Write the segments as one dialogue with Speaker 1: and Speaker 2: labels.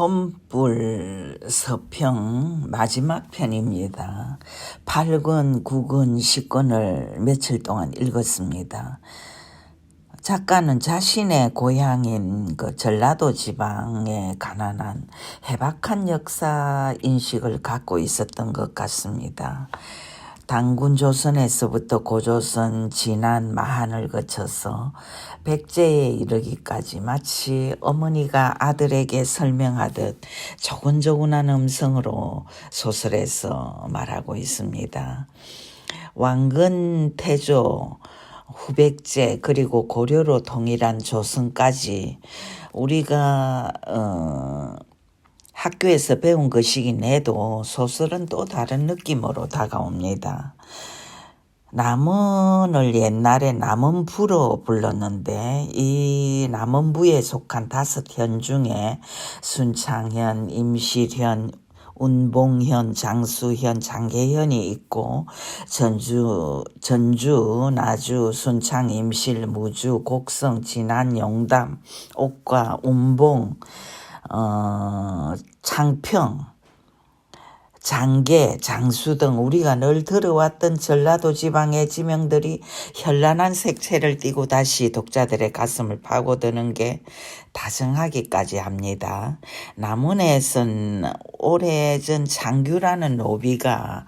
Speaker 1: 혼불 서평 마지막 편입니다. 8권, 9권, 10권을 며칠 동안 읽었습니다. 작가는 자신의 고향인 그 전라도 지방의 가난한 해박한 역사 인식을 갖고 있었던 것 같습니다. 당군 조선에서부터 고조선, 진안, 마한을 거쳐서 백제에 이르기까지 마치 어머니가 아들에게 설명하듯 조곤조곤한 음성으로 소설에서 말하고 있습니다. 왕건, 태조, 후백제 그리고 고려로 통일한 조선까지 우리가 학교에서 배운 것이긴 해도 소설은 또 다른 느낌으로 다가옵니다. 남원을 옛날에 남원부로 불렀는데 이 남원부에 속한 5현 중에 순창현, 임실현, 운봉현, 장수현, 장계현이 있고 전주, 나주, 순창, 임실, 무주, 곡성, 진안, 용담, 옥과, 운봉, 창평, 장계, 장수 등 우리가 늘 들어왔던 전라도 지방의 지명들이 현란한 색채를 띠고 다시 독자들의 가슴을 파고드는 게 다정하기까지 합니다. 남원에선 오래전 장규라는 노비가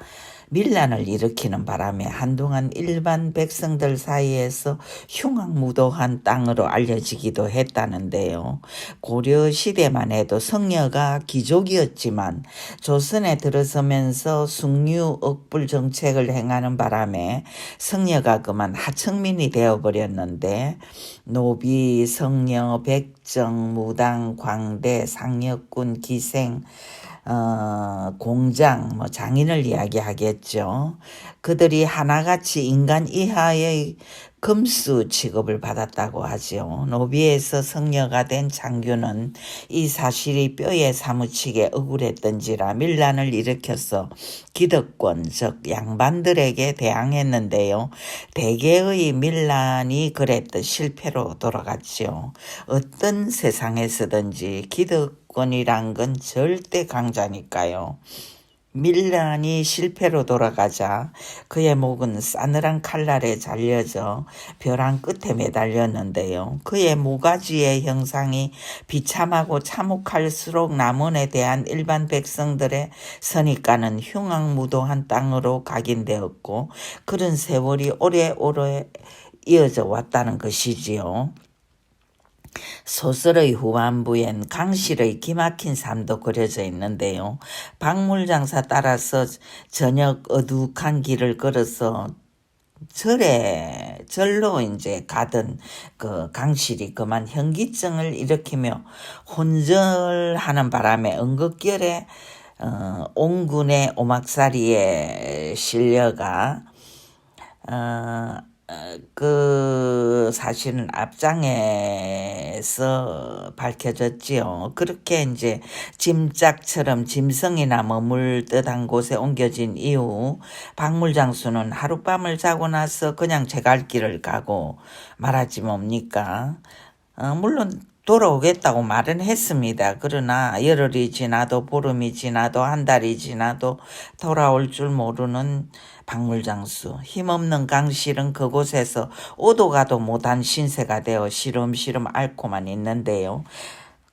Speaker 1: 밀란을 일으키는 바람에 한동안 일반 백성들 사이에서 흉악무도한 땅으로 알려지기도 했다는데요. 고려시대만 해도 성녀가 귀족이었지만 조선에 들어서면서 숙류 억불 정책을 행하는 바람에 성녀가 그만 하청민이 되어버렸는데 노비, 성녀, 백정, 무당, 광대, 상여군, 기생, 공장, 장인을 이야기하겠죠. 그들이 하나같이 인간 이하의 금수 취급을 받았다고 하죠. 노비에서 성녀가 된 장규는 이 사실이 뼈에 사무치게 억울했던지라 밀란을 일으켜서 기득권, 즉 양반들에게 대항했는데요. 대개의 밀란이 그랬듯 실패로 돌아갔죠. 어떤 세상에서든지 기득권이란 건 절대 강자니까요. 밀란이 실패로 돌아가자 그의 목은 싸늘한 칼날에 잘려져 벼랑 끝에 매달렸는데요. 그의 모가지의 형상이 비참하고 참혹할수록 남원에 대한 일반 백성들의 선입관은 흉악무도한 땅으로 각인되었고 그런 세월이 오래오래 이어져 왔다는 것이지요. 소설의 후반부엔 강실의 기막힌 삶도 그려져 있는데요. 박물장사 따라서 저녁 어둑한 길을 걸어서 절로 이제 가던 그 강실이 그만 현기증을 일으키며 혼절하는 바람에 응급결에 옹군의 오막살이에 실려가 그 사실은 앞장에서 밝혀졌지요. 그렇게 이제 짐짝처럼 짐승이나 머물 듯한 곳에 옮겨진 이후 박물장수는 하룻밤을 자고 나서 그냥 제 갈 길을 가고 말하지 뭡니까? 물론 돌아오겠다고 말은 했습니다. 그러나 열흘이 지나도 보름이 지나도 한 달이 지나도 돌아올 줄 모르는 박물장수. 힘없는 강실은 그곳에서 오도 가도 못한 신세가 되어 시름시름 앓고만 있는데요.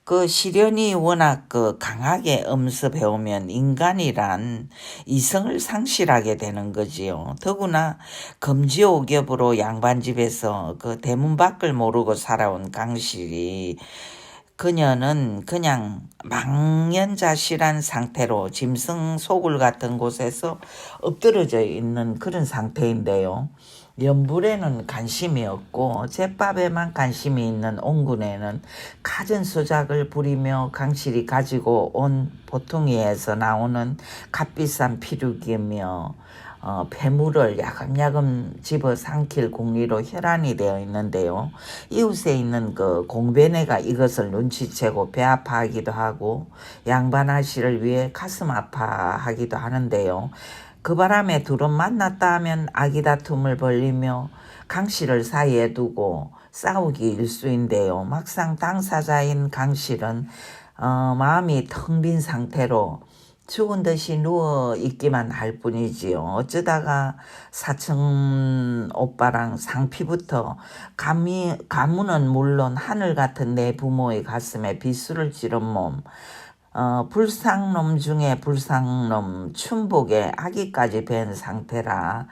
Speaker 1: 그 시련이 워낙 강하게 엄습해오면 인간이란 이성을 상실하게 되는 거지요. 더구나 금지옥엽으로 양반집에서 그 대문 밖을 모르고 살아온 강실이 그녀는 그냥 망연자실한 상태로 짐승 소굴 같은 곳에서 엎드러져 있는 그런 상태인데요. 연불에는 관심이 없고 제밥에만 관심이 있는 옹군에는 갖은 수작을 부리며 강실이 가지고 온 보통이에서 나오는 값비싼 피륙이며 폐물을 야금야금 집어 삼킬 궁리로 혈안이 되어 있는데요. 이웃에 있는 그 공배네가 이것을 눈치채고 배 아파하기도 하고 양반 아씨를 위해 가슴 아파하기도 하는데요. 그 바람에 둘은 만났다 하면 아기다툼을 벌이며 강씨를 사이에 두고 싸우기 일쑤인데요. 막상 당사자인 강실은 마음이 텅 빈 상태로 죽은 듯이 누워 있기만 할 뿐이지요. 어쩌다가 사촌 오빠랑 상피부터 가문은 물론 하늘 같은 내 부모의 가슴에 비수를 찌른 몸, 불상놈 중에 불상놈 춘복에 아기까지 뵌 상태라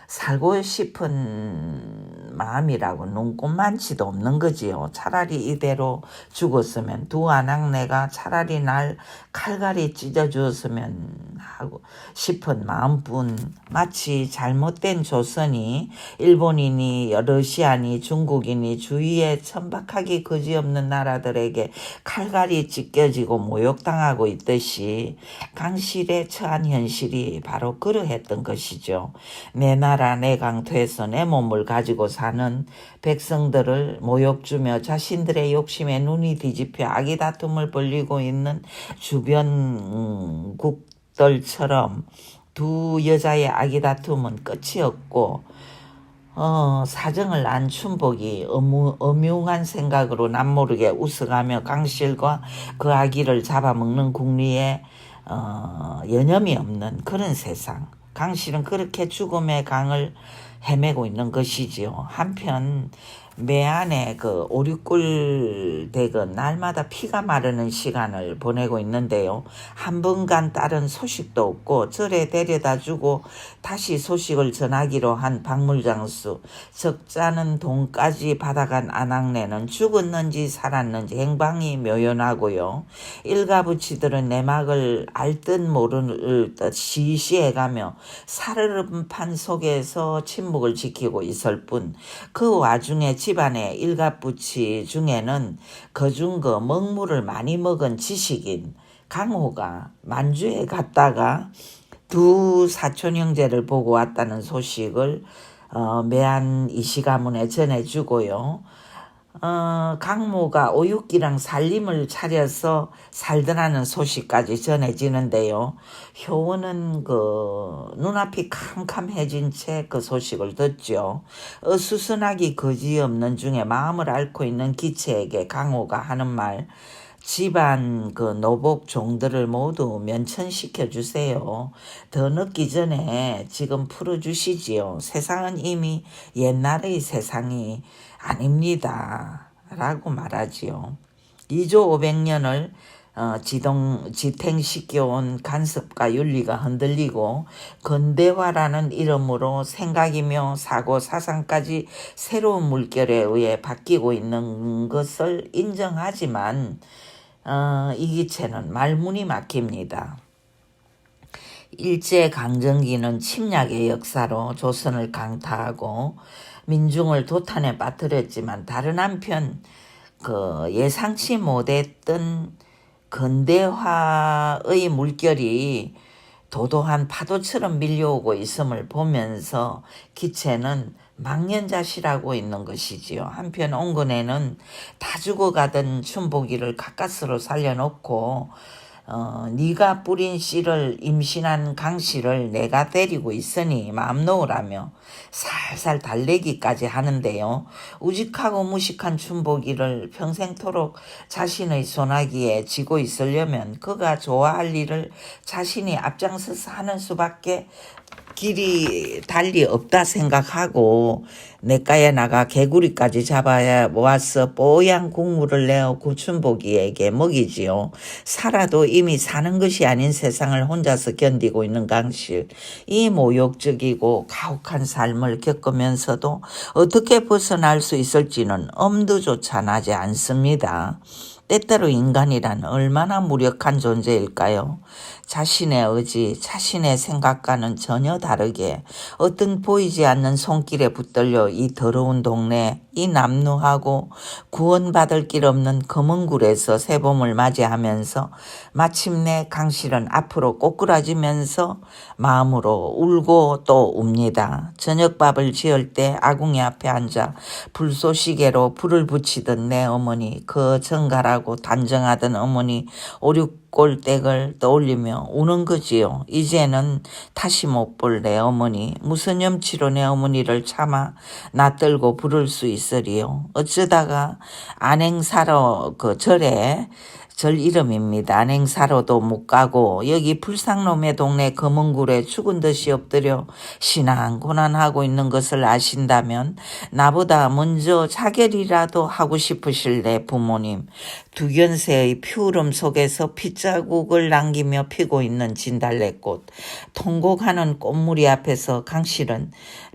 Speaker 1: 살고 싶은 마음이라고 눈꼽만치도 없는 거지요. 차라리 이대로 죽었으면 두 아낙네가 차라리 날 칼갈이 찢어주었으면 하고 싶은 마음뿐. 마치 잘못된 조선이 일본이니 러시아니 중국이니 주위에 천박하기 그지없는 나라들에게 칼갈이 찢겨지고 모욕당하고 있듯이 강실에 처한 현실이 바로 그러했던 것이죠. 내 나라 내 강토에서 내 몸을 가지고 사는 백성들을 모욕 주며 자신들의 욕심에 눈이 뒤집혀 악의 다툼을 벌이고 있는 주변국들처럼 두 여자의 악의 다툼은 끝이 없고 사정을 안 춘복이 엄흉한 생각으로 남모르게 웃어가며 강실과 그 아기를 잡아먹는 국리에 여념이 없는 그런 세상. 강실은 그렇게 죽음의 강을 헤매고 있는 것이지요. 한편 매안에 그 오륙골 댁은 날마다 피가 마르는 시간을 보내고 있는데요. 한 번간 딸은 소식도 없고 절에 데려다 주고 다시 소식을 전하기로 한 박물장수 적잖은 돈까지 받아간 아낙네는 죽었는지 살았는지 행방이 묘연하고요. 일가부치들은 내막을 알 듯 모를 듯 시시해가며 살얼음판 속에서 침묵을 지키고 있을 뿐 그 와중에 집안의 일가부치 중에는 그중 그 먹물을 많이 먹은 지식인 강호가 만주에 갔다가 두 사촌 형제를 보고 왔다는 소식을 매안 이시가문에 전해주고요. 강모가 오육기랑 살림을 차려서 살더라는 소식까지 전해지는데요. 효원은 그 눈앞이 캄캄해진 채 그 소식을 듣죠. 어수선하기 그지없는 중에 마음을 앓고 있는 기체에게 강호가 하는 말, 집안 그 노복 종들을 모두 면천시켜 주세요. 더 늦기 전에 지금 풀어주시지요. 세상은 이미 옛날의 세상이 아닙니다. 라고 말하지요. 2조 500년을 지탱시켜온 간섭과 윤리가 흔들리고 근대화라는 이름으로 생각이며 사고 사상까지 새로운 물결에 의해 바뀌고 있는 것을 인정하지만 이기체는 말문이 막힙니다. 일제강점기는 침략의 역사로 조선을 강타하고 민중을 도탄에 빠뜨렸지만 다른 한편 그 예상치 못했던 근대화의 물결이 도도한 파도처럼 밀려오고 있음을 보면서 기체는 망연자실하고 있는 것이지요. 한편 온건에는 다 죽어가던 춘복이를 가까스로 살려놓고 네가 뿌린 씨를 임신한 강씨를 내가 데리고 있으니 마음 놓으라며 살살 달래기까지 하는데요. 우직하고 무식한 춘복이를 평생토록 자신의 손아귀에 쥐고 있으려면 그가 좋아할 일을 자신이 앞장서서 하는 수밖에 길이 달리 없다 생각하고 냇가에 나가 개구리까지 잡아야 모아서 뽀얀 국물을 내어 구춘복이에게 먹이지요. 살아도 이미 사는 것이 아닌 세상을 혼자서 견디고 있는 강실. 이 모욕적이고 가혹한 삶을 겪으면서도 어떻게 벗어날 수 있을지는 엄두조차 나지 않습니다. 때때로 인간이란 얼마나 무력한 존재일까요? 자신의 의지, 자신의 생각과는 전혀 다르게 어떤 보이지 않는 손길에 붙들려 이 더러운 동네, 이 남루하고 구원받을 길 없는 검은굴에서 새봄을 맞이하면서 마침내 강실은 앞으로 꼬꾸라지면서 마음으로 울고 또 웁니다. 저녁밥을 지을 때 아궁이 앞에 앉아 불쏘시개로 불을 붙이던 내 어머니, 그 정갈하고 단정하던 어머니 오륙골댁을 떠올리며 우는 거지요. 이제는 다시 못 볼 내 어머니, 무슨 염치로 내 어머니를 참아 낯들고 부를 수 있으리요. 어쩌다가 안행사로 그 절에 절 이름입니다. 냉사로도 못 가고 여기 불상놈의 동네 검은굴에 죽은 듯이 엎드려 신앙고난하고 있는 것을 아신다면 나보다 먼저 자결이라도 하고 싶으실 내 부모님, 두견새의 피울음 속에서 핏자국을 남기며 피고 있는 진달래꽃, 통곡하는 꽃무리 앞에서 강실은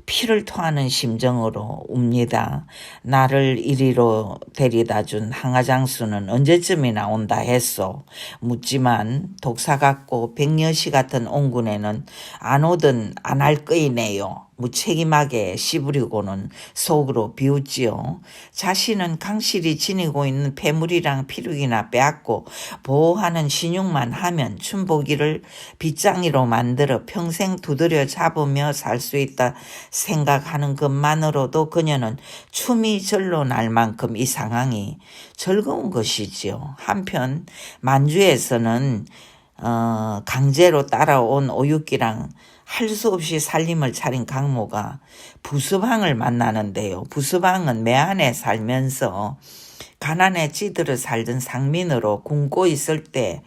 Speaker 1: 피를 토하는 심정으로 웁니다. 나를 이리로 데려다준 항아장수는 언제쯤이나 온다 했소. 묻지만 독사 같고 백녀시 같은 옹군에는 안 오든 안 할 거이네요. 무책임하게 씨부리고는 속으로 비웃지요. 자신은 강실이 지니고 있는 폐물이랑 피륙이나 빼앗고 보호하는 신용만 하면 춘복이를 빗장이로 만들어 평생 두드려 잡으며 살 수 있다 생각하는 것만으로도 그녀는 춤이 절로 날 만큼 이 상황이 즐거운 것이지요. 한편 만주에서는 강제로 따라온 오육기랑 할 수 없이 살림을 차린 강모가 부수방을 만나는데요. 부수방은 매안에 살면서 가난에 찌들어 살던 상민으로 굶고 있을 때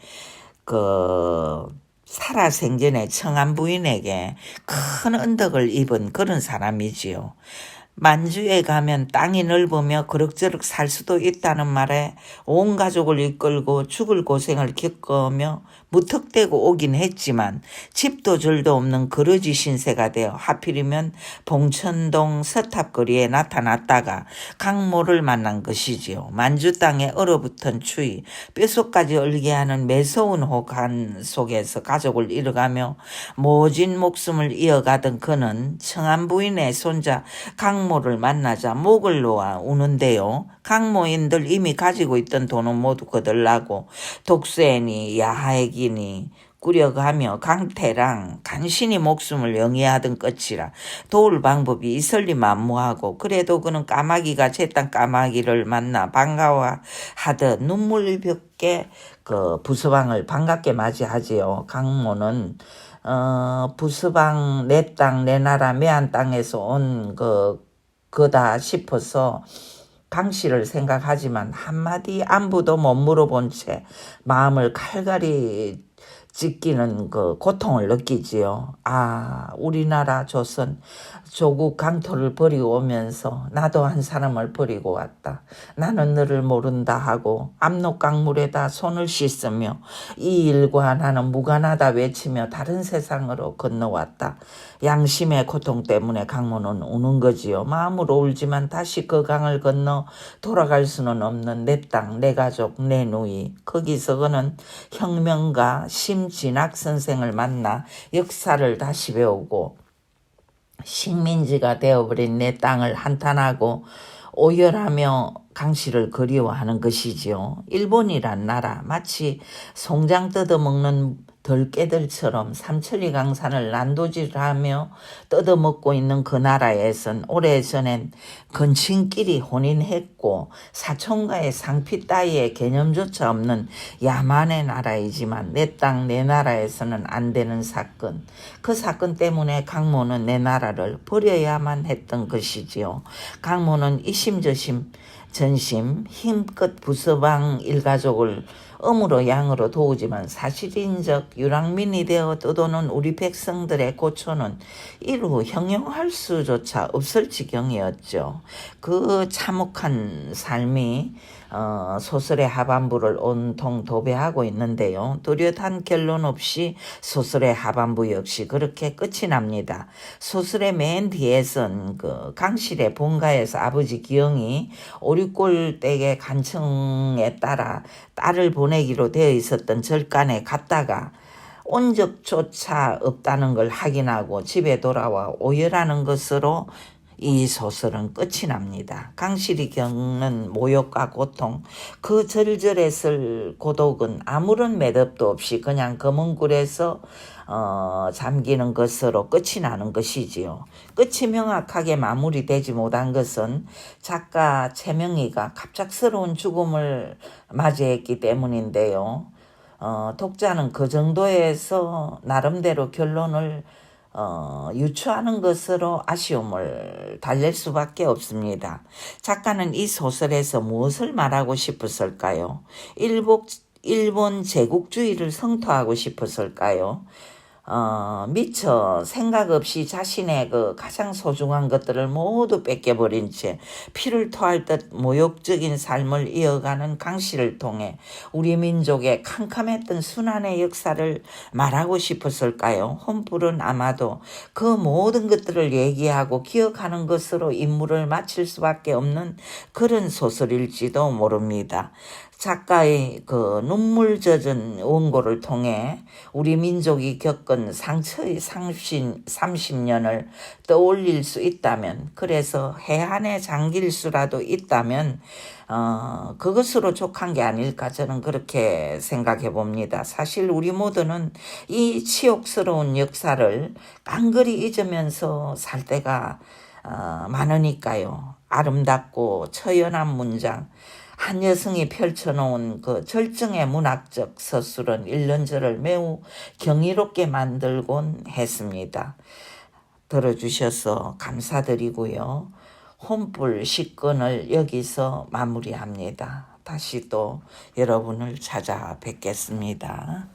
Speaker 1: 살아생전에 청한 부인에게 큰 은덕을 입은 그런 사람이지요. 만주에 가면 땅이 넓으며 그럭저럭 살 수도 있다는 말에 온 가족을 이끌고 죽을 고생을 겪으며 무턱대고 오긴 했지만 집도 절도 없는 거러지 신세가 되어 하필이면 봉천동 서탑거리에 나타났다가 강모를 만난 것이지요. 만주 땅에 얼어붙은 추위, 뼛속까지 얼게 하는 매서운 혹한 속에서 가족을 잃어가며 모진 목숨을 이어가던 그는 청한 부인의 손자 강모를 만나자 목을 놓아 우는데요. 강모인들 이미 가지고 있던 돈은 모두 거들라고 독세니 야하액이니 꾸려가며 강태랑 간신히 목숨을 영위하던 끝이라 도울 방법이 있을리 만무하고, 그래도 그는 까마귀가 제 땅 까마귀를 만나 반가워하듯 눈물겹게 부서방을 반갑게 맞이하지요. 강모는 부서방 내 땅 내 나라 매안 땅에서 온 거다 싶어서 강씨를 생각하지만 한마디 안부도 못 물어본 채 마음을 칼갈이 찢기는 고통을 느끼지요. 아, 우리나라 조선 조국 강토를 버리고 오면서 나도 한 사람을 버리고 왔다. 나는 너를 모른다 하고 압록강물에다 손을 씻으며 이 일과 나는 무관하다 외치며 다른 세상으로 건너왔다. 양심의 고통 때문에 강모는 우는 거지요. 마음으로 울지만 다시 그 강을 건너 돌아갈 수는 없는 내 땅, 내 가족, 내 누이. 거기서 그는 혁명가 심진학 선생을 만나 역사를 다시 배우고 식민지가 되어버린 내 땅을 한탄하고 오열하며 강씨를 그리워하는 것이지요. 일본이란 나라, 마치 송장 뜯어먹는 덜개들처럼 삼천리 강산을 난도질하며 뜯어먹고 있는 그 나라에선 오래전엔 건친끼리 혼인했고 사촌과의 상피 따위의 개념조차 없는 야만의 나라이지만 내 땅 내 나라에서는 안 되는 사건, 그 사건 때문에 강모는 내 나라를 버려야만 했던 것이지요. 강모는 이심저심 전심 힘껏 부서방 일가족을 음으로 양으로 도우지만 사실인적 유랑민이 되어 떠도는 우리 백성들의 고초는 이루 형용할 수조차 없을 지경이었죠. 그 참혹한 삶이 소설의 하반부를 온통 도배하고 있는데요. 뚜렷한 결론 없이 소설의 하반부 역시 그렇게 끝이 납니다. 소설의 맨 뒤에선 강실의 본가에서 아버지 기영이 오륙골 댁의 간청에 따라 딸을 보내기로 되어 있었던 절간에 갔다가 온 적조차 없다는 걸 확인하고 집에 돌아와 오열하는 것으로 이 소설은 끝이 납니다. 강실이 겪는 모욕과 고통, 그 절절했을 고독은 아무런 매듭도 없이 그냥 검은굴에서 잠기는 것으로 끝이 나는 것이지요. 끝이 명확하게 마무리되지 못한 것은 작가 최명희가 갑작스러운 죽음을 맞이했기 때문인데요. 독자는 그 정도에서 나름대로 결론을 유추하는 것으로 아쉬움을 달랠 수밖에 없습니다. 작가는 이 소설에서 무엇을 말하고 싶었을까요? 일본 제국주의를 성토하고 싶었을까요? 미처 생각 없이 자신의 그 가장 소중한 것들을 모두 뺏겨버린 채 피를 토할 듯 모욕적인 삶을 이어가는 강씨를 통해 우리 민족의 캄캄했던 순환의 역사를 말하고 싶었을까요? 혼불은 아마도 그 모든 것들을 얘기하고 기억하는 것으로 임무를 마칠 수밖에 없는 그런 소설일지도 모릅니다. 작가의 그 눈물 젖은 원고를 통해 우리 민족이 겪은 상처의 30년을 떠올릴 수 있다면, 그래서 해안에 잠길 수라도 있다면 그것으로 족한 게 아닐까, 저는 그렇게 생각해 봅니다. 사실 우리 모두는 이 치욕스러운 역사를 깡그리 잊으면서 살 때가 많으니까요. 아름답고 처연한 문장, 한 여성이 펼쳐놓은 그 절정의 문학적 서술은 일런저를 매우 경이롭게 만들곤 했습니다. 들어주셔서 감사드리고요. 혼불 10권을 여기서 마무리합니다. 다시 또 여러분을 찾아뵙겠습니다.